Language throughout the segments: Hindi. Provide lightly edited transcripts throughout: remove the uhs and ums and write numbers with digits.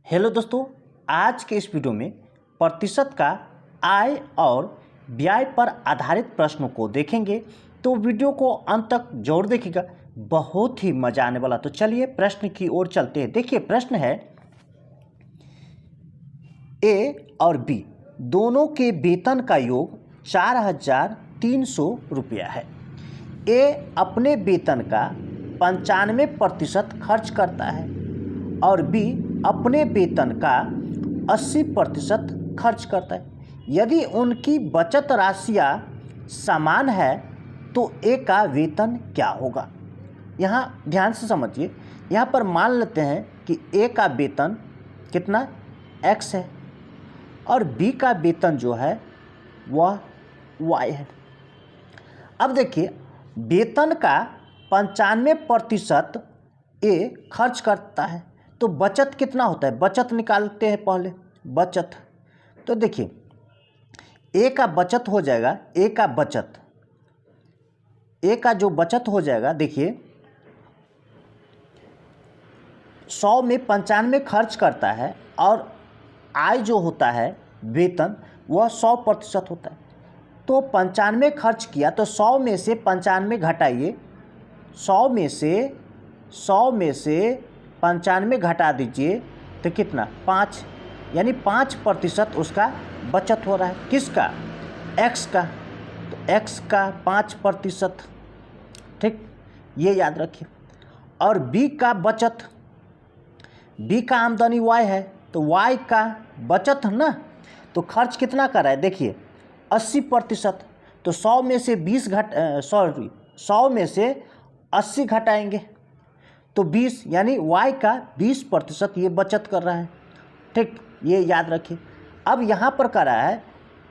हेलो दोस्तों, आज के इस वीडियो में प्रतिशत का आय और व्यय पर आधारित प्रश्नों को देखेंगे। तो वीडियो को अंत तक जरूर देखिएगा, बहुत ही मजा आने वाला। तो चलिए प्रश्न की ओर चलते हैं। देखिए प्रश्न है, ए और बी दोनों के वेतन का योग 4,300 रुपया है। ए अपने वेतन का 95% खर्च करता है और बी अपने वेतन का 80% खर्च करता है। यदि उनकी बचत राशियाँ समान है तो ए का वेतन क्या होगा। यहाँ ध्यान से समझिए। यहाँ पर मान लेते हैं कि ए का वेतन कितना एक्स है और बी का वेतन जो है वह वाई है। अब देखिए वेतन का 95% ए खर्च करता है तो बचत कितना होता है। बचत निकालते हैं पहले। बचत तो देखिए ए का बचत हो जाएगा, ए का जो बचत हो जाएगा, देखिए 100 में 95 खर्च करता है और आय जो होता है वेतन वह 100% होता है। तो 95 खर्च किया तो 100 में से 95 घटाइए, 100 में से 95 घटा दीजिए तो कितना 5, यानी 5% उसका बचत हो रहा है। किसका? एक्स का। तो एक्स का 5%, ठीक, ये याद रखिए। और बी का बचत, बी का आमदनी वाई है तो वाई का बचत है ना, तो खर्च कितना कर रहा है देखिए 80%। तो 100 में से 100 में से 80 घटाएंगे तो 20, यानी वाई का 20% ये बचत कर रहा है, ठीक, ये याद रखिए। अब यहाँ पर कर रहा है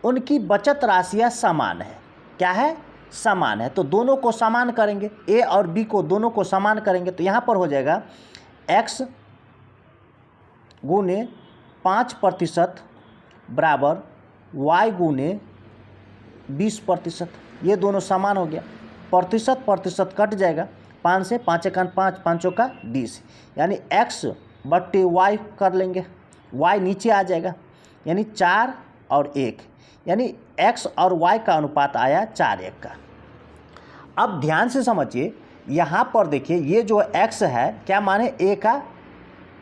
उनकी बचत राशियाँ समान है। क्या है? समान है। तो दोनों को समान करेंगे, ए और बी को दोनों को समान करेंगे तो यहाँ पर हो जाएगा x गुने 5% बराबर y गुने 20%। ये दोनों समान हो गया। प्रतिशत कट जाएगा, 5 से 5 एकान 5, 5 का 20, यानी x बट्टे y कर लेंगे। y नीचे आ जाएगा, यानी 4 और 1, यानी x और y का अनुपात आया 4:1 का। अब ध्यान से समझिए, यहाँ पर देखिए ये जो x है क्या माने, a का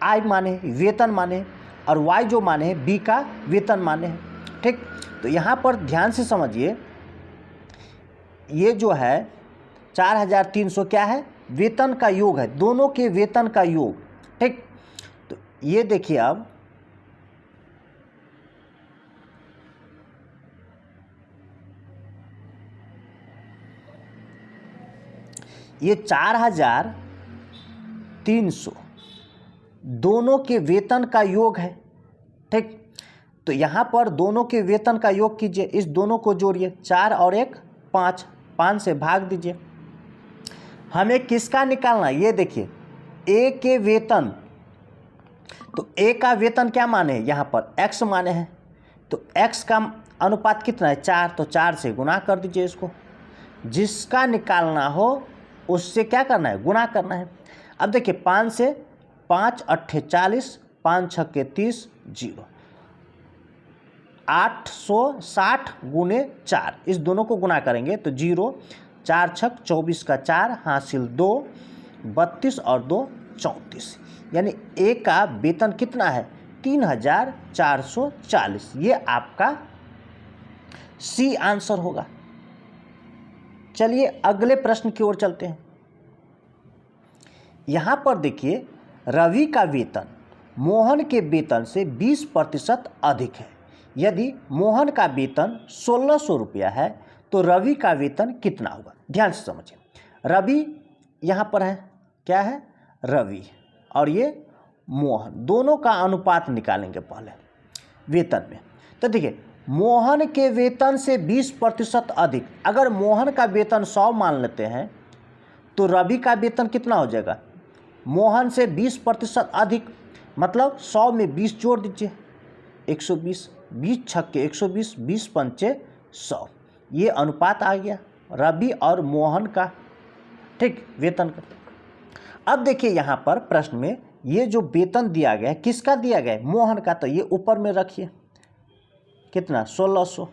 आय माने वेतन माने, और y जो माने है b का वेतन माने है, ठीक। तो यहाँ पर ध्यान से समझिए, ये जो है 4,300 क्या है, वेतन का योग है, दोनों के वेतन का योग, ठीक। तो ये देखिए अब ये 4,300 दोनों के वेतन का योग है, ठीक। तो यहाँ पर दोनों के वेतन का योग कीजिए, इस दोनों को जोड़िए, 4 और 1 5, 5 से भाग दीजिए। हमें किसका निकालना है ये देखिए, ए के वेतन। तो ए का वेतन क्या माने हैं, यहाँ पर x माने हैं, तो x का अनुपात कितना है 4, तो 4 से गुना कर दीजिए इसको। जिसका निकालना हो उससे क्या करना है, गुना करना है। अब देखिए 5 से 5 अट्ठे 40, 5 छक्के 30, 0, 860 गुने 4, इस दोनों को गुना करेंगे तो 0, 4 छक 24 का 4, हासिल 2, 32 और 2 34, यानी ए का वेतन कितना है 3,440। ये आपका सी आंसर होगा। चलिए अगले प्रश्न की ओर चलते हैं। यहाँ पर देखिए रवि का वेतन मोहन के वेतन से 20% अधिक है। यदि मोहन का वेतन 1,600 रुपया है तो रवि का वेतन कितना होगा। ध्यान से समझिए, रवि यहाँ पर है, क्या है रवि, और ये मोहन, दोनों का अनुपात निकालेंगे पहले वेतन में। तो देखिए मोहन के वेतन से 20% अधिक, अगर मोहन का वेतन 100 मान लेते हैं तो रवि का वेतन कितना हो जाएगा, मोहन से 20% अधिक, मतलब 100 में 20 जोड़ दीजिए, 120, 20 छक्के 120, 20 पंचे 100, ये अनुपात आ गया रवि और मोहन का, ठीक, वेतन का। अब देखिए यहाँ पर प्रश्न में ये जो वेतन दिया गया है किसका दिया गया है? मोहन का। तो ये ऊपर में रखिए, कितना? 1600।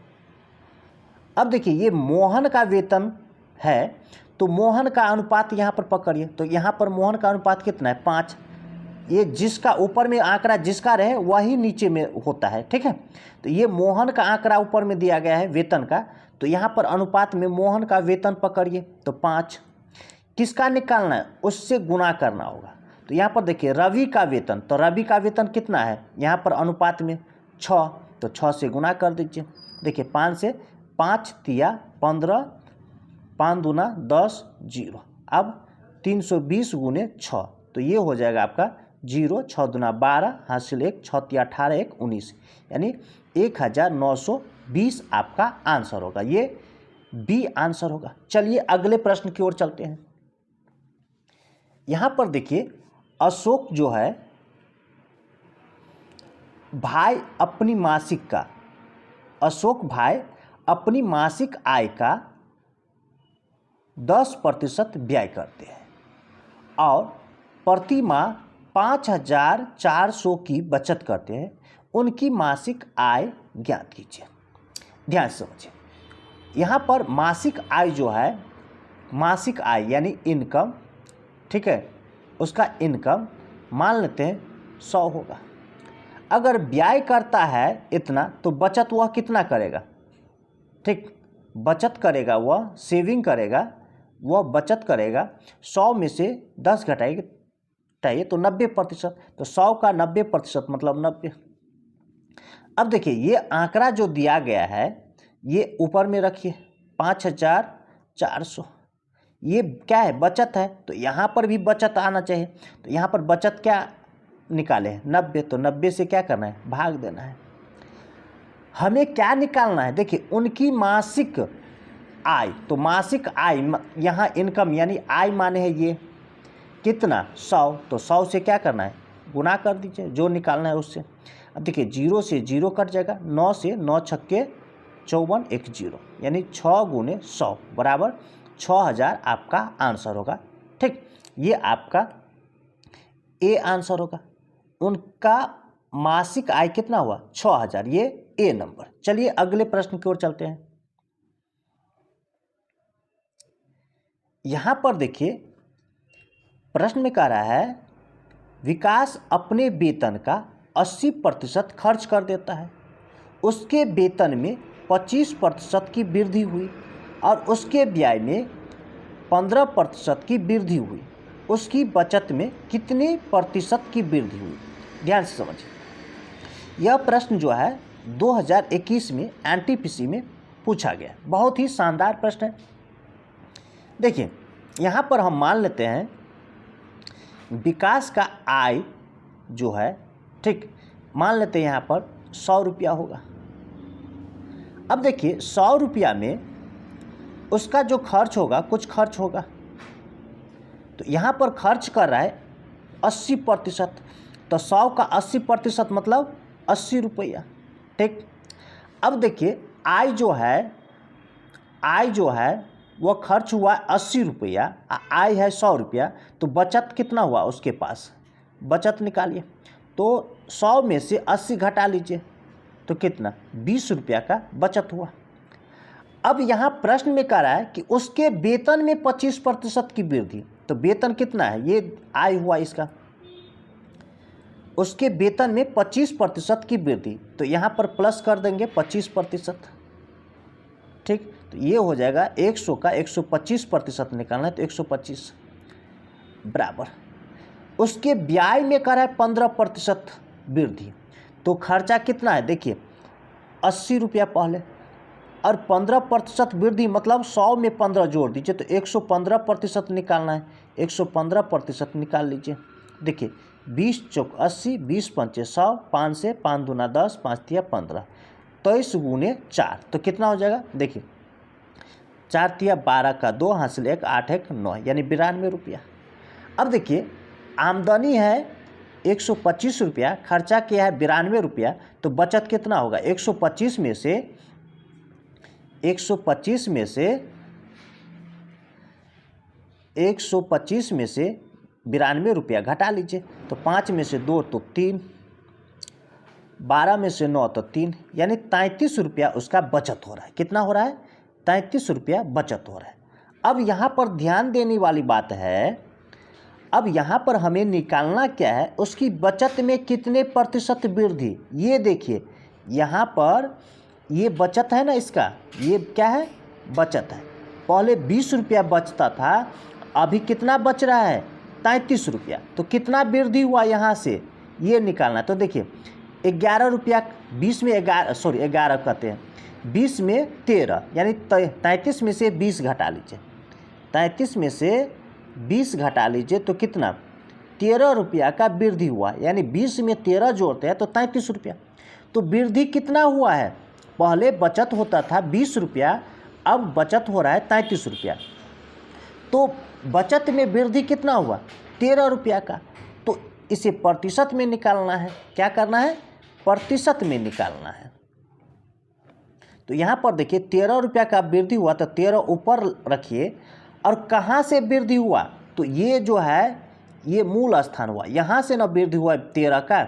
अब देखिए ये मोहन का वेतन है, तो मोहन का अनुपात यहाँ पर पकड़िए। तो यहाँ पर मोहन का अनुपात कितना है? 5। ये जिसका ऊपर में आंकड़ा जिसका रहे वही नीचे में होता है, ठीक है। तो ये मोहन का आंकड़ा ऊपर में दिया गया है वेतन का, तो यहाँ पर अनुपात में मोहन का वेतन पकड़िए तो 5। किसका निकालना है? उससे गुना करना होगा। तो यहाँ पर देखिए रवि का वेतन, तो रवि का वेतन कितना है? यहाँ पर अनुपात में 6, तो 6 से गुना कर दीजिए। देखिए 5 से 5 तिया 15, 5 दूना 10, 0। अब 320 गुने 6, तो ये हो जाएगा आपका 0, 6 दूना 12, हासिल 1, 6 तिया 18, 1 19, यानी 1920 आपका आंसर होगा। ये बी आंसर होगा। चलिए अगले प्रश्न की ओर चलते हैं। यहाँ पर देखिए अशोक जो है भाई अपनी मासिक का, अशोक भाई अपनी मासिक आय का 10% व्यय करते हैं और प्रति माह 5400 की बचत करते हैं। उनकी मासिक आय ज्ञात कीजिए। ध्यान से समझिए, यहाँ पर मासिक आय जो है, मासिक आय यानी इनकम, ठीक है, उसका इनकम मान लेते हैं 100 होगा। अगर व्यय करता है इतना, तो बचत वह कितना करेगा? ठीक, बचत करेगा, वह सेविंग करेगा, वह बचत करेगा 100 में से 10 घटाइए तो 90%। तो 100 का 90% मतलब 90। अब देखिए ये आंकड़ा जो दिया गया है ये ऊपर में रखिए 5400, ये क्या है? बचत है, तो यहाँ पर भी बचत आना चाहिए। तो यहाँ पर बचत क्या निकाले हैं? 90, तो 90 से क्या करना है? भाग देना है। हमें क्या निकालना है? देखिए उनकी मासिक आय, तो मासिक आय यहाँ इनकम यानी आय माने है ये कितना? 100, तो 100 से क्या करना है? गुना कर दीजिए जो निकालना है उससे। अब देखिए 0 से 0 कट जाएगा, 9 से 9 छक्के 54, 1 0, यानी 6 गुने 100 बराबर 6000 आपका आंसर होगा। ठीक, ये आपका ए आंसर होगा। उनका मासिक आय कितना हुआ? 6000, ये ए नंबर। चलिए अगले प्रश्न की ओर चलते हैं। यहाँ पर देखिए प्रश्न में कह रहा है विकास अपने वेतन का 80% खर्च कर देता है। उसके वेतन में 25% की वृद्धि हुई और उसके व्यय में 15% की वृद्धि हुई। उसकी बचत में कितने प्रतिशत की वृद्धि हुई? ध्यान से समझिए। यह प्रश्न जो है 2021 में एनटीपीसी में पूछा गया। बहुत ही शानदार प्रश्न है। देखिए यहाँ पर हम मान लेते हैं विकास का आय जो है, ठीक, मान लेते हैं यहाँ पर 100 रुपया होगा। अब देखिए 100 रुपया में उसका जो खर्च होगा, कुछ खर्च होगा, तो यहाँ पर खर्च कर रहा है 80%। तो 100 का 80% मतलब 80 रुपया। ठीक, अब देखिए आय जो है वह खर्च हुआ 80 रुपया, आय है 100 रुपया, तो बचत कितना हुआ उसके पास? बचत निकालिए। तो 100 में से 80 घटा लीजिए तो कितना? 20 रुपया का बचत हुआ। अब यहाँ प्रश्न में कह रहा है कि उसके वेतन में 25% की वृद्धि। तो वेतन कितना है? ये आय हुआ इसका। उसके वेतन में 25% की वृद्धि, तो यहाँ पर प्लस कर देंगे 25%। ठीक, तो ये हो जाएगा 100 का 125% निकालना है, तो 125 बराबर उसके व्यय में कर रहा है 15% वृद्धि। तो खर्चा कितना है? देखिए 80 रुपया पहले और 15% वृद्धि मतलब 100 में 15 जोड़ दीजिए तो 115% निकालना है। 115% निकाल लीजिए। देखिए 20 चौक 80, 20 पंचे 100, 5 से 5 दूना 10, 5 तिया 15, 23 गुने 4, तो कितना हो जाएगा? देखिए 4 तिया 12 का 2, हासिल 1, 8 1 9, यानी 92 रुपया। अब देखिए आमदनी है 125 रुपया, खर्चा किया है 92 रुपया, तो बचत कितना होगा? 125 में से 125 में से 92 रुपया घटा लीजिए, तो 5 में से 2 तो 3, 12 में से 9 तो 3, यानी 33 रुपया उसका बचत हो रहा है। कितना हो रहा है? 33 रुपया बचत हो रहा है। अब यहाँ पर ध्यान देने वाली बात है, अब यहाँ पर हमें निकालना क्या है, उसकी बचत में कितने प्रतिशत वृद्धि। ये देखिए यहाँ पर ये बचत है ना, इसका ये क्या है? बचत है। पहले 20 रुपया बचता था, अभी कितना बच रहा है? 33 रुपया। तो कितना वृद्धि हुआ यहाँ से, ये निकालना। तो देखिए 11 रुपया, 20 में 11 कहते हैं, 20 में 13, यानी 33 में से 20 घटा लीजिए, 33 में से 20 घटा लीजिए तो कितना? 13 रुपया का वृद्धि हुआ, यानी 20 में 13 जोड़ते हैं तो 33 रुपया। तो वृद्धि कितना हुआ है? पहले बचत होता था 20 रुपया, अब बचत हो रहा है 33 रुपया। तो बचत में वृद्धि कितना हुआ? 13 रुपया का। तो इसे प्रतिशत में निकालना है। क्या करना है? प्रतिशत में निकालना है। तो यहाँ पर देखिए 13 रुपया का वृद्धि हुआ, तो 13 ऊपर रखिए, और कहाँ से वृद्धि हुआ? तो ये जो है ये मूल स्थान हुआ, यहाँ से ना वृद्धि हुआ 13 का,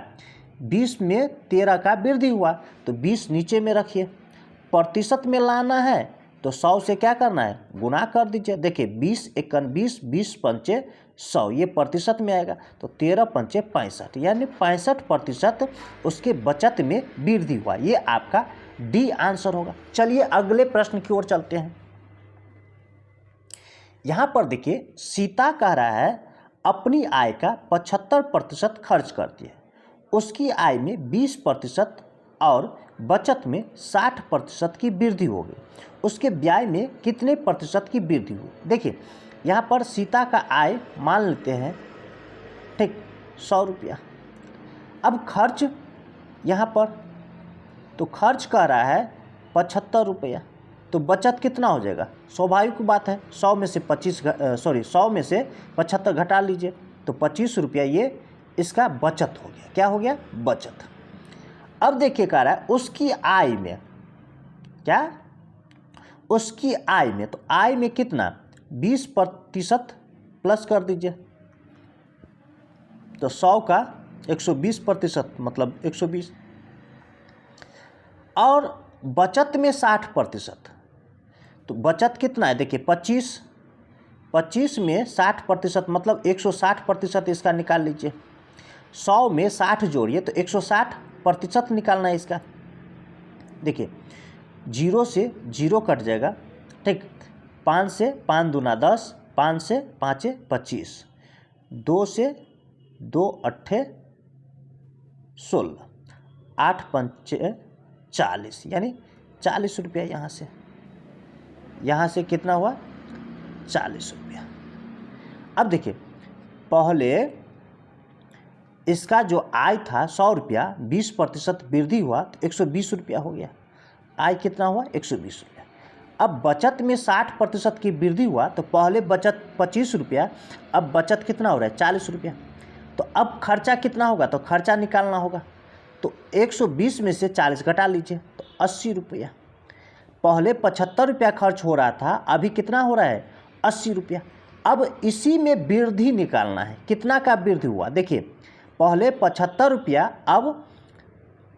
20 में 13 का वृद्धि हुआ, तो 20 नीचे में रखिए। प्रतिशत में लाना है तो 100 से क्या करना है? गुना कर दीजिए। देखिए 20 एकन 20, 20 पंचे 100, ये प्रतिशत में आएगा, तो 13 पंचे 65, यानी 65% उसके बचत में वृद्धि हुआ। ये आपका डी आंसर होगा। चलिए अगले प्रश्न की ओर चलते हैं। यहाँ पर देखिए सीता कह रहा है अपनी आय का 75% खर्च करती है, उसकी आय में 20% और बचत में 60% की वृद्धि होगी, उसके व्यय में कितने प्रतिशत की वृद्धि हुई। देखिए यहाँ पर सीता का आय मान लेते हैं, ठीक, 100 रुपया। अब खर्च यहाँ पर, तो खर्च कर रहा है 75 रुपया, तो बचत कितना हो जाएगा? स्वाभाविक बात है, 100 में से 75 घटा लीजिए, तो 25 रुपया ये इसका बचत हो गया। क्या हो गया? बचत। अब देखिए कह रहा है उसकी आय में, क्या? उसकी आय में, तो आय में कितना? 20% प्लस कर दीजिए, तो 100 का 120% मतलब 120, और बचत में 60%, तो बचत कितना है? देखिए 25 में 60% मतलब 160% इसका निकाल लीजिए। 100 में 60 जोड़िए तो 160% निकालना है इसका। देखिए 0 से 0 कट जाएगा, ठीक, 5 से 5 दूना 10, 5 से 5 25, 2 से 2 8 16, 8 5 40, यानी 40 रुपया। यहाँ से कितना हुआ? 40 रुपया। अब देखिए पहले इसका जो आय था 100 रुपया, 20% वृद्धि हुआ तो 120 रुपया हो गया। आय कितना हुआ? 120 रुपया। अब बचत में 60% की वृद्धि हुआ, तो पहले बचत 25 रुपया, अब बचत कितना हो रहा है? 40 रुपया। तो अब खर्चा कितना होगा? तो खर्चा निकालना होगा, तो 120 में से 40 घटा लीजिए, तो 80 रुपया। पहले 75 रुपया खर्च हो रहा था, अभी कितना हो रहा है? 80 रुपया। अब इसी में वृद्धि निकालना है, कितना का वृद्धि हुआ। देखिए पहले 75 रुपया, अब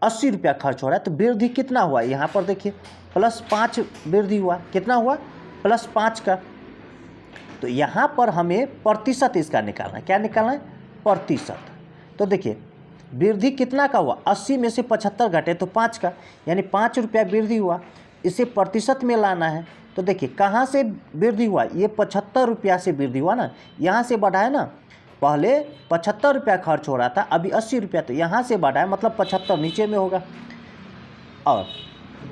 80 रुपया खर्च हो रहा है, तो वृद्धि कितना हुआ? यहाँ पर देखिए +5 वृद्धि हुआ। कितना हुआ? +5 का। तो यहाँ पर हमें प्रतिशत इसका निकालना है। क्या निकालना है? प्रतिशत। तो देखिए वृद्धि कितना का हुआ? 80 में से 75 घटे तो 5 का, यानी 5 रुपया वृद्धि हुआ। इसे प्रतिशत में लाना है, तो देखिए कहाँ से वृद्धि हुआ? ये 75 रुपया से वृद्धि हुआ ना, यहाँ से बढ़ा है ना। पहले 75 रुपया खर्च हो रहा था, अभी 80 रुपया, तो यहाँ से बढ़ा है, मतलब 75 नीचे में होगा। और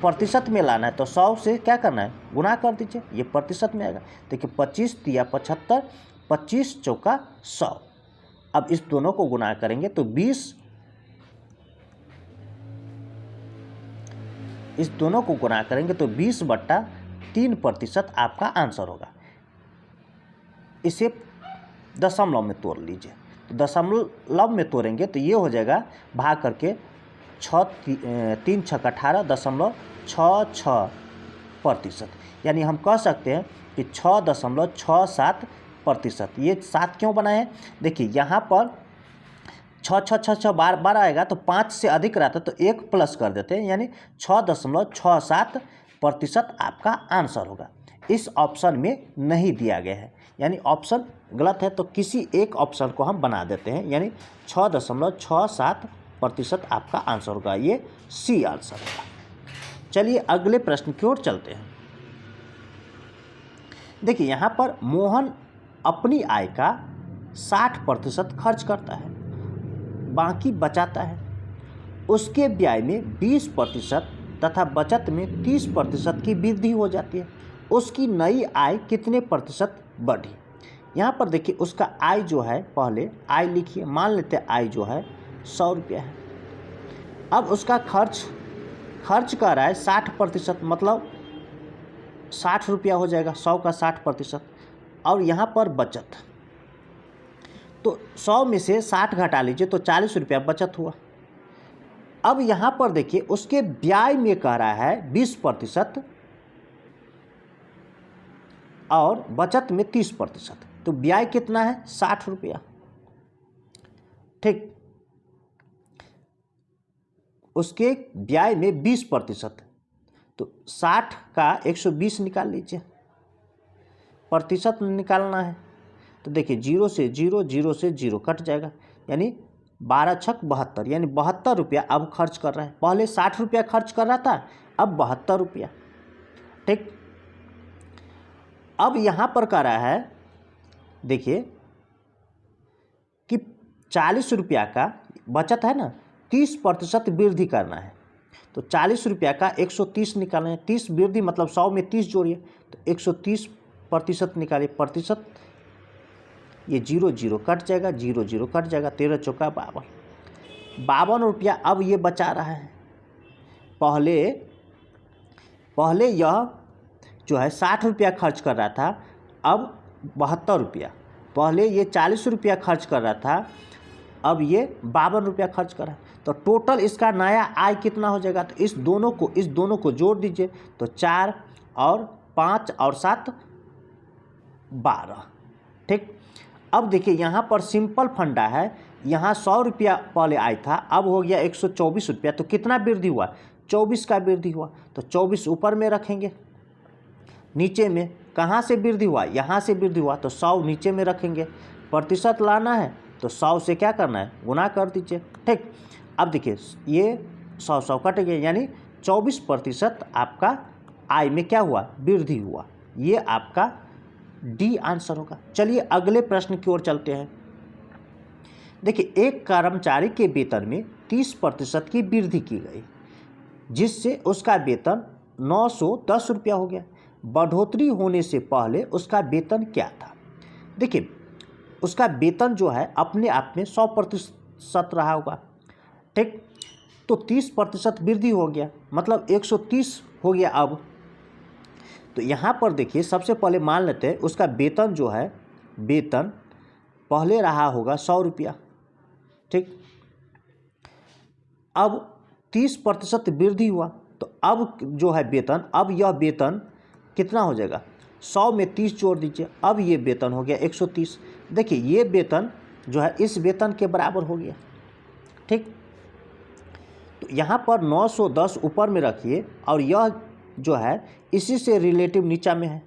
प्रतिशत में लाना है तो 100 से क्या करना है? गुना कर दीजिए, ये प्रतिशत में आएगा। देखिए 25 तिया 75, 25 चौका 100। अब इस दोनों को गुना करेंगे तो 20, इस दोनों को गुना करेंगे तो 20/3% आपका आंसर होगा। इसे दशमलव में तोड़ लीजिए, तो दशमलव में तोड़ेंगे तो ये हो जाएगा भाग करके 3 6 18.66%, यानी हम कह सकते हैं कि 6.67 प्रतिशत। ये 7 क्यों बनाए हैं? देखिए यहाँ पर 6 बार आएगा तो 5 से अधिक रहता है तो 1 प्लस कर देते हैं, यानी 6.67% आपका आंसर होगा। इस ऑप्शन में नहीं दिया गया है, यानी ऑप्शन गलत है, तो किसी एक ऑप्शन को हम बना देते हैं, यानी 6.67% आपका आंसर होगा। ये सी आंसर होगा। चलिए अगले प्रश्न की ओर चलते हैं। देखिए यहाँ पर मोहन अपनी आय का 60% खर्च करता है, बाकी बचाता है। उसके ब्याज में 20% तथा बचत में 30% की वृद्धि हो जाती है। उसकी नई आय कितने प्रतिशत बढ़ी? यहाँ पर देखिए उसका आय जो है, पहले आय लिखिए, मान लेते हैं आय जो है 100 रुपया है। अब उसका खर्च कर रहा है 60%, मतलब 60 रुपया हो जाएगा, 100 का 60%। और यहाँ पर बचत, तो 100 में से 60 घटा लीजिए तो 40 रुपया बचत हुआ। अब यहाँ पर देखिए उसके ब्याज में कह रहा है 20% और बचत में 30%, तो ब्याज कितना है? 60 रुपया। ठीक, उसके ब्याज में 20%, तो 60 का 120 निकाल लीजिए, प्रतिशत निकालना है। तो देखिए 0 से 0, 0 से 0 कट जाएगा, यानी 12 छक 72, यानी 72 रुपया अब खर्च कर रहा है। पहले 60 रुपया खर्च कर रहा था, अब 72 रुपया। ठीक, अब यहाँ पर कह रहा है देखिए कि 40 रुपया का बचत है ना, 30% वृद्धि करना है। तो 40 रुपया का 130 निकालना है, 30 वृद्धि मतलब 100 में 30 जोड़िए, तो 130% निकालिए, प्रतिशत ये 0 0 कट जाएगा, 0 0 कट जाएगा, 13 चौका 52, 52 रुपया अब ये बचा रहा है। पहले यह जो है 60 रुपया खर्च कर रहा था, अब 72 रुपया। पहले ये 40 रुपया खर्च कर रहा था, अब ये 52 रुपया खर्च कर रहा है। तो टोटल इसका नया आय कितना हो जाएगा? तो इस दोनों को जोड़ दीजिए, तो 4 और 5 और 7 12। ठीक, अब देखिए यहाँ पर सिंपल फंडा है, यहाँ 100 रुपया पहले आय था, अब हो गया 124 रुपया, तो कितना वृद्धि हुआ? 24 का वृद्धि हुआ। तो 24 ऊपर में रखेंगे, नीचे में कहाँ से वृद्धि हुआ? यहाँ से वृद्धि हुआ, तो 100 नीचे में रखेंगे। प्रतिशत लाना है तो 100 से क्या करना है? गुना कर दीजिए। ठीक, अब देखिए ये 100 कट गए, यानी 24% आपका आय में क्या हुआ? वृद्धि हुआ। ये आपका डी आंसर होगा। चलिए अगले प्रश्न की ओर चलते हैं। देखिए एक कर्मचारी के वेतन में 30% की वृद्धि की गई, जिससे उसका वेतन 910 रुपया हो गया। बढ़ोतरी होने से पहले उसका वेतन क्या था? देखिए उसका वेतन जो है अपने आप में 100% रहा होगा। ठीक, तो 30% वृद्धि हो गया, मतलब 130 हो गया। अब तो यहाँ पर देखिए सबसे पहले मान लेते हैं उसका वेतन जो है, वेतन पहले रहा होगा 100 रुपया। ठीक, अब 30% वृद्धि हुआ, तो अब जो है वेतन, अब यह वेतन कितना हो जाएगा? 100 में 30 जोड़ दीजिए, अब ये वेतन हो गया 130। देखिए ये वेतन जो है इस वेतन के बराबर हो गया। ठीक, तो यहाँ पर 910 ऊपर में रखिए, और यह जो है इसी से रिलेटिव नीचा में है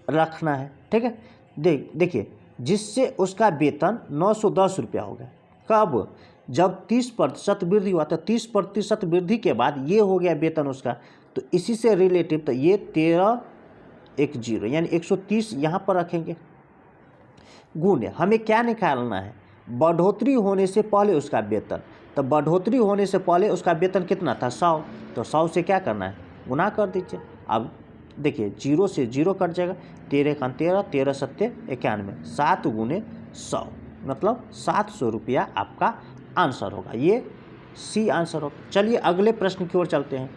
रखना है। ठीक है, देखिए जिससे उसका वेतन 910 रुपया हो गया। कब? जब 30% वृद्धि हुआ, तो 30% वृद्धि के बाद ये हो गया वेतन उसका, तो इसी से रिलेटिव, तो ये 1310 यानी 130 यहाँ पर रखेंगे। गुणे हमें क्या निकालना है? बढ़ोतरी होने से पहले उसका वेतन, तो बढ़ोतरी होने से पहले उसका वेतन कितना था? 100, तो 100 से क्या करना है? गुना कर दीजिए। अब देखिए 0 से 0 कट जाएगा, 13 का 13, 13 सत्ते 91, 7 गुने 100 मतलब 700 रुपया आपका आंसर होगा। ये सी आंसर होगा। चलिए अगले प्रश्न की ओर चलते हैं।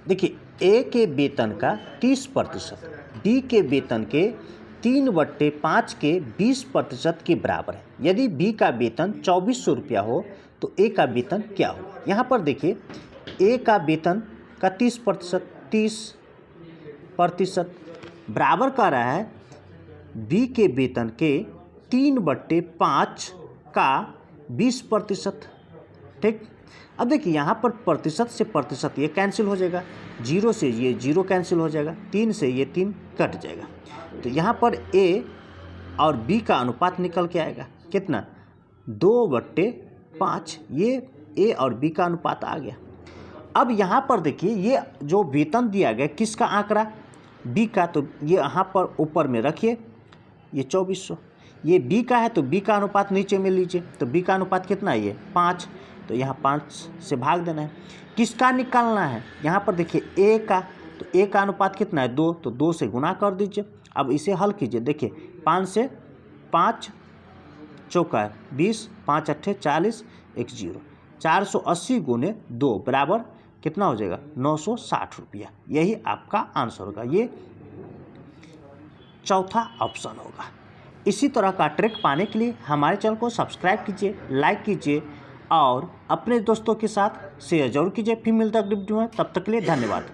देखिए ए के वेतन का 30% डी के वेतन के 3/5 के 20% के बराबर है। यदि बी का वेतन 2400 रुपया हो तो ए का वेतन क्या हो? यहाँ पर देखिए ए का वेतन का 30% बराबर कर रहा है बी के वेतन के 3/5 का 20%। ठीक, अब देखिए यहाँ पर प्रतिशत से प्रतिशत ये कैंसिल हो जाएगा, 0 से ये 0 कैंसिल हो जाएगा, 3 से ये 3 कट जाएगा। तो यहाँ पर ए और बी का अनुपात निकल के आएगा कितना, 2/5। ये ए और बी का अनुपात आ गया। अब यहाँ पर देखिए ये जो वेतन दिया गया किसका आंकड़ा, बी का, तो ये यहाँ पर ऊपर में रखिए, ये 2400। ये बी का है तो बी का अनुपात नीचे में लीजिए, तो बी का अनुपात कितना है, ये 5, तो यहाँ 5 से भाग देना है। किसका निकालना है, यहाँ पर देखिए ए का, तो ए का अनुपात कितना है, 2, तो 2 से गुना कर दीजिए। अब इसे हल कीजिए, देखिए 5 से 5 चौका है 20, 5 अट्ठे 40, 1 0, 480 गुने 2 बराबर कितना हो जाएगा, 960 रुपया। यही आपका आंसर होगा, ये चौथा ऑप्शन होगा। इसी तरह का ट्रिक पाने के लिए हमारे चैनल को सब्सक्राइब कीजिए, लाइक कीजिए और अपने दोस्तों के साथ शेयर जरूर कीजिए। फिर मिलता है अगली वीडियो में, तब तक के लिए धन्यवाद।